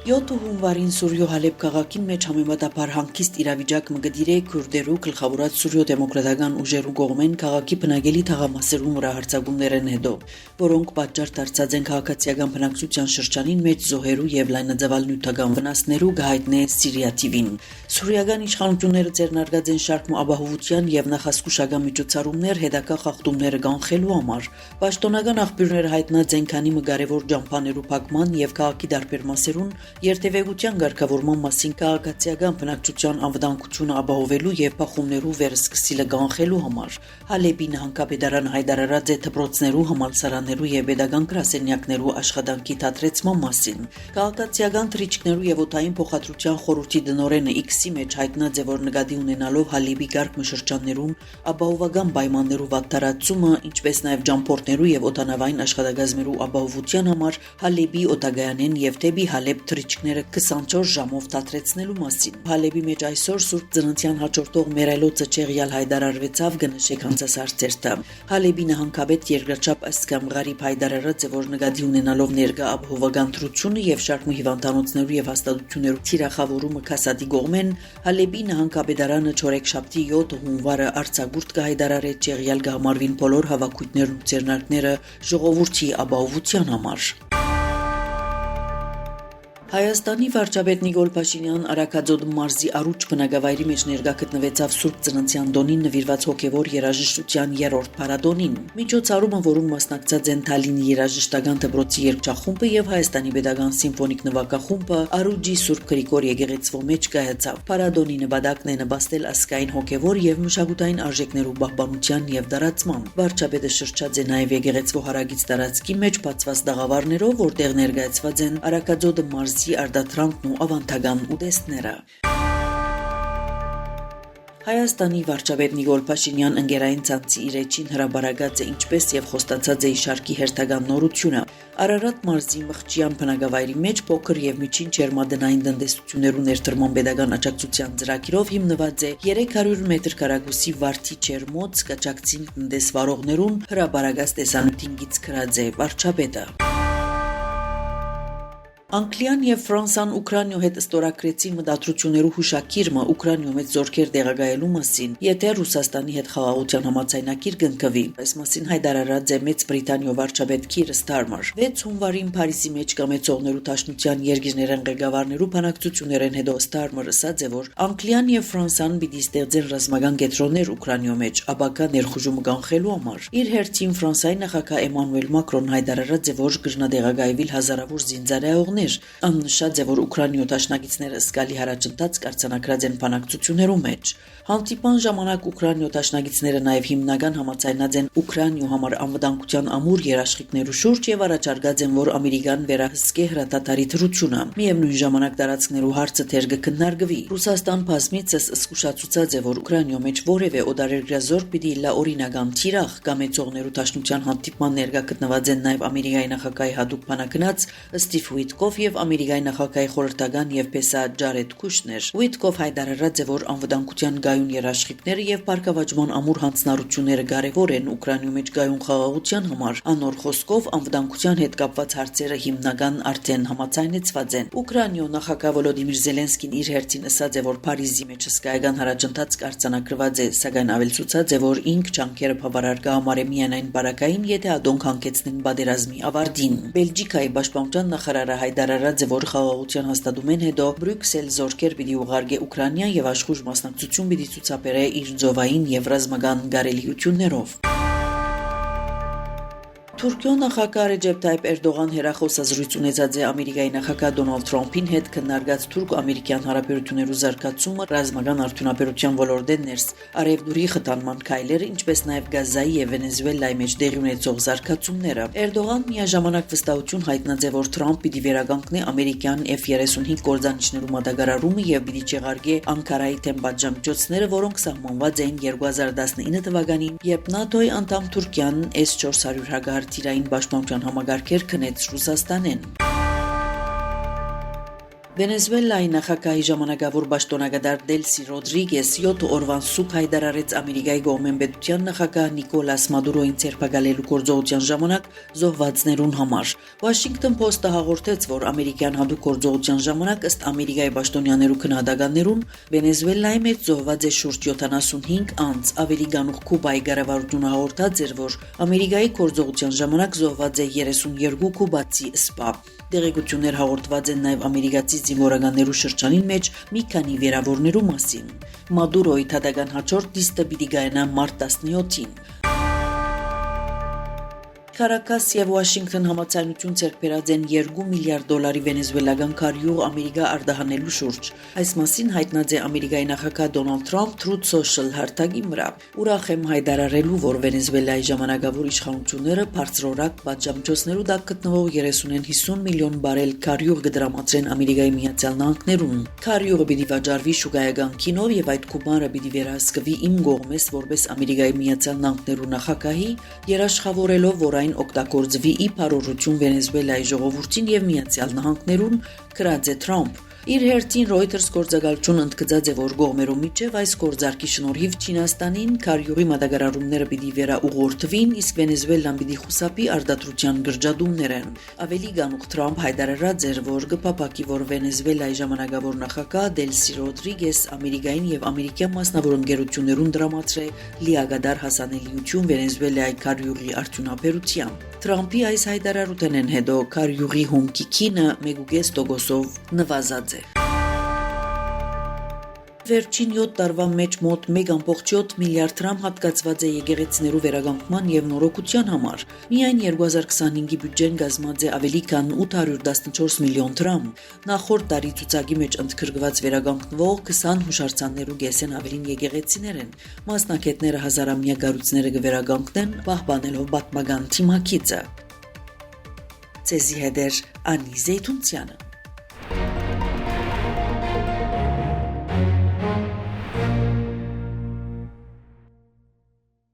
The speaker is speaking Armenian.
7 հունվարին Սուրյո Հալեբ քաղաքին մեջ համեմատաբար հանգիստ իրավիճակ մը գդիրե քուրդերու գլխավորած Սուրյո դեմոկրատական ուժերու կողմեն քաղաքի բնակելի թաղամասերու վրա հարձակումներն հետո, որոնք պատճառ դարձած են քաղաքացիական բնակչության շրջանին մեջ զոհերու եւ լայնածավալ նյութական վնասներու գահիտնե Սիրիա TV-ին։ Սուրիական իշխանությունները ձեռնարկած են շարք ապահովության եւ նախազգուշական միջոցառումներ հետագա խախտումները կանխելու համար։ Պաշտոնական աղբյուրները հայտնած են քանի կարևոր ջամփաներու փակման եւ քաղաքի դարբեր մասերուն երթևեկության ղեկավարման մասին քաղաքացիական բնակչության անվտանգությունը ապահովելու եւ փախումներու վերսկսիլը կանխելու համար Հալեբի նահանգապետարան հայտարարած է դպրոցներու, համալսարաններու եւ pedagogan գրասենյակներու աշխատանքի դադրեցման մասին։ Քաղաքացիական թռիչքներու եւ օթային փոխադրության խորհրդի դնորենը X-ի մեջ հայտնած է, որ նկատի ունենալով Հալեբի կարգմշրջաններում ապահովական պայմաններու վատթարացումը, ինչպես նաեւ ջամփորդներու եւ օտանավային աշխատակազմերու ապահովության համար Հալեբի օտագայանեն եւ դեպի Հալեբ թռիչքները 24 ժամով դադրեցնելու մասին։ Հալեբի մեջ այսօր Սուրբ Ծննդյան հաջորդող մերելոցը Չեղյալ հայտարարվեցավ գնշեք հանցասարցերտը։ Հալեբի նահանգապետ երկրաչափ Ասկամ Ղարիբ հայտարարած է, որ նկատի ունենալով ներկա ապահովական թռությունը եւ շարք հիվանդանոցներու եւ հաստատություններու թիրախավորումը Քասադի կողմեն Հալեբի նահանգապետարանը չորեքշաբթի 7 հունվարը արձակուրդ կհայտարարեց Չեղյալ գահմարվին բոլոր հավաքույթներն ու ձեռնարկները ժողովրդի ապահովության համար։ Հայաստանի վարչապետ Նիկոլ Փաշինյան Արաքածոտ մարզի Արուջ բնակավայրի մեջ ներկա գտնվեցավ Սուրբ Ծննդյան տոնին նվիրված հոգևոր երաժշտության 3-րդ փառատոնին։ Միջոցառումը, որում մասնակցած են Թալինի երաժշտական դպրոցի երգչախումբը եւ Հայաստանի Պետական Սիմֆոնիկ նվագախումբը, Արուջի Սուրբ Գրիգոր եկեղեցվո մեջ կայացավ։ Փառատոնի նպատակն է նպաստել ազգային հոգևոր եւ մշակութային արժեքներու պահպանության եւ դարացման։ Վարչապետը շրջած է նաեւ եկեղեցվո հարագից տարածքի մեջ բացված դաղավարներով, որտեղ ներկայացված են Արաքածոտ մարզի արդատրանքն ու ավանդական ուտեստները։ Հայաստանի վարչապետ Նիկոլ Փաշինյան ընկերային ցանցի իր էջին հրաբարացած է ինչպես եւ խոստացած է իշարքի հերթական նորությունը։ Արարատ մարզի Մղճյան բնակավայրի մեջ փոքր եւ միջին ջերմադնային տնտեսություններու ներդրման pedagogan աջակցության ծրագիրով հիմնված է 300 մետր քառակուսի վարդի ջերմոց կաճակցին տնտեսվարողներուն հրաբարացած տեսանյութին գից քրած է վարչապետը։ Անգլիան եւ Ֆրանսան Ուկրաինայու հետ ստորագրեցին մտադրություններու հուշակիրը Ուկրաինայու մեջ զորքեր տեղակայելու մասին, եթե Ռուսաստանի հետ խաղաղության համաձայնագիր կնքվի։ Այս մասին հայտարարած է Մեծ Բրիտանիա վարչապետ Քիր Ստարմեր։ 6 հունվարին Փարիզի մեջ կամեցողներու Դաշնության երկիրներեն ղեկավարներու բանակցություններեն հետո Ստարմերը ասաց է, որ Անգլիան եւ Ֆրանսան պիտի ստեղծեն ռազմական կենտրոններ Ուկրաինայու մեջ ապակա ներխուժումը կանխելու համար։ Իր հերթին Ֆրանսիայի նախագահ Էմանուել Մակրոն հայտարարած է, որ կգնահատեղակայվի հազարավոր զինծառայողներ։ Աննշած է, որ Ուկրաինայու դաշնակիցները սկալի հարաճընթաց կարգացնագրած են բանակցություններու մեջ։ Հանդիպման ժամանակ Ուկրաինայու դաշնակիցները նաև հիմնական համաձայնած են Ուկրաինայու համար անվտանգության ամուր երաշխիքներու շուրջ եւ առաջարկած են, որ Ամերիկան վերահսկե հրատատարի թռությունը։ Միևնույն ժամանակ տարածքներու հարցը թեր կքննարկվի։ Ռուսաստան բազմիցս զսկուշացուցած է, որ Ուկրաինայու մեջ որևէ օտարերկրյա զորք պիտի լա օրինական թիրախ կամեցողներու դաշնության հանդիպման ներկա գտնված են նաև Ամերիկայի նախագահի հատուկ բանակնած Ստիվ Ուիտկոֆ եւ Ամերիկայի նախագահի խորհրդական եւ պեսա Ջարեդ Քուշներ։ Ուիտկոֆ հայտարարած է, որ անվտանգության գայուն երաշխիքները եւ բարգավաճման ամուր հանձնառությունները կարեւոր են Ուկրաինայու մեջ գայուն խաղաղության համար։ Անոր խոսքով անվտանգության հետ կապված հարցերը հիմնական արդեն համաձայնեցված են։ Ուկրաինայու նախագահ Վոլոդիմիր Զելենսկին իր հերթին ասաց է, որ Փարիզի մեջ հսկայական հարաճընթաց կարգացնագրված է, սակայն ավելցուցած է, որ ինք ջանքերը բավարար կհամարե միայն այն բարակային, եթե ադոնք հանգեցնեն պատերազմի ավարտին։ Բելգիկայի պաշտպանության նախարարը հայտարարած է, որ խաղաղության հաստատումեն հետո Բրյուսել զորքեր պիտի ուղարկե Ուկրաինա եւ աշխուժ մասնակցություն պիտի ցուցաբերե իր ծովային եւ ռազմական գարելիություններով։ Թուրքիո նախագահ Ռեջեփ Թայիփ Էրդողան հերախոսազրույց ունեցած է Ամերիկայի նախագահ Դոնալդ Թրամփին հետ քննարկած թուրք-ամերիկյան հարաբերություններու զարգացումը ռազմական արդյունաբերության ոլորտեն ներս արևդուրի խթանման քայլերը, ինչպես նաև Գազայի եւ Վենեսուելայի մեջ տեղի ունեցող զարգացումները։ Էրդողան միաժամանակ վստահություն հայտնած է, որ Թրամփ պիտի վերականգնի ամերիկյան F-35 կորձանիչներու մատակարարումը եւ պիտի չեղարկե Անկարայի թեմ պատժամիջոցները, որոնք սահմանված էին 2019 թվականին, երբ ՆԱՏՕ-ի անդամ Թուրքիան S-400 հագարտիրային պաշտպանության համագարքեր քնեց Ռուսաստանեն։ Վենեսուելայի նախագահի ժամանակավոր պաշտոնագետար Դելսի Ռոդրիգես 7 օրվան սուկ հայտարարեց Ամերիկայի կողմեն պետության նախագահ Նիկոլաս Մադուրոյին ցերպակալելու գործողության ժամանակ զոհվածներուն համար։ Washington Post-ը հաղորդեց, որ ամերիկյան հատուկ գործողության ժամանակ ըստ Ամերիկայի պաշտոնյաներու քննադատականներուն Վենեսուելայի մեջ զոհված է շուրջ 75 անձ, ավելի գանուխ Կուբայի կառավարությունը հաղորդած էր, որ Ամերիկայի գործողության ժամանակ զոհված է 32 կուբացի սպա։ Տեղեկություններ հաղորդված են նաև ամերիկացի զինվորականներու շրջանին մեջ մի քանի վիրավորներու մասին։ Մադուրոյի թադական հաջորդ լիստը պիտի գայանա մարտ 17-ին։ Քարակաս եւ Washington համաձայնություն ցերկ բերած են $2 միլիարդ վենեսուելական քարյուղ Ամերիկա արտահանելու շուրջ։ Այս մասին հայտնած է Ամերիկայի նախագահ Դոնալդ Թրամփ Truth Social հարթակի վրա։ Ուրախ եմ հայտարարելու, որ Վենեսուելայի ժամանակավոր իշխանությունները բարձրորակ պատժամիջոցներու տակ գտնվող 30-50 միլիոն բարել քարյուղ կդրամացրեն Ամերիկայի Միացյալ Նահանգներուն։ Քարյուղը պիտի վաճառվի շուկայական կինով եւ այդ կուպանը պիտի վերահսկվի իմ կողմից որպես Ամերիկայի Միացյալ Նահանգներու նախագահի, երաշխավորելով, որ օգտագործվի ի բարօրություն Վենեսուելայի ժողովրդին եւ Միացյալ Նահանգներուն, գրած է Թրամփ։ Իր հերթին Reuters գործակալությունը ընդգծած է, որ կողմերու միջև այս գործարքի շնորհիվ Չինաստանին քարյուղի մատակարարումները պիտի վերաուղղորդվին, իսկ Վենեսուելան պիտի խուսափի արտադրության գրջադումներեն։ Ավելի գանուխ Թրամփ հայտարարած էր, որ կփապակի, որ Վենեսուելայի ժամանակավոր նախագահ Դելսի Ռոդրիգես Ամերիկային եւ ամերիկյան մասնավոր ընկերություններուն դրամացրե լիագադար հասանելիություն Վենեսուելայի քարյուղի արդյունաբերությամբ։ Թրամփի այս հայտարարութենեն հետո քարյուղի հումքի քինը 1.5%-ով նվազած է։ Վերջին 7 տարվա մեջ մոտ 1.7 միլիարդ դրամ հատկացված է եկեղեցիներու վերականգնման եւ նորոգության համար։ Միայն 2025-ի բյուջեն կազմած է ավելի քան 814 միլիոն դրամ։ Նախորդ տարի ցուցակի մեջ ընդգրկված վերականգնվող 20 հուշարձաններու գեսեն ավելին եկեղեցիներ են։ Մասնակիցները հազարամյա կառույցները կվերականգնեն, պահպանելով պատմական թիմակիցը։ Ցեզի հետ Անի Զեյթունցյանը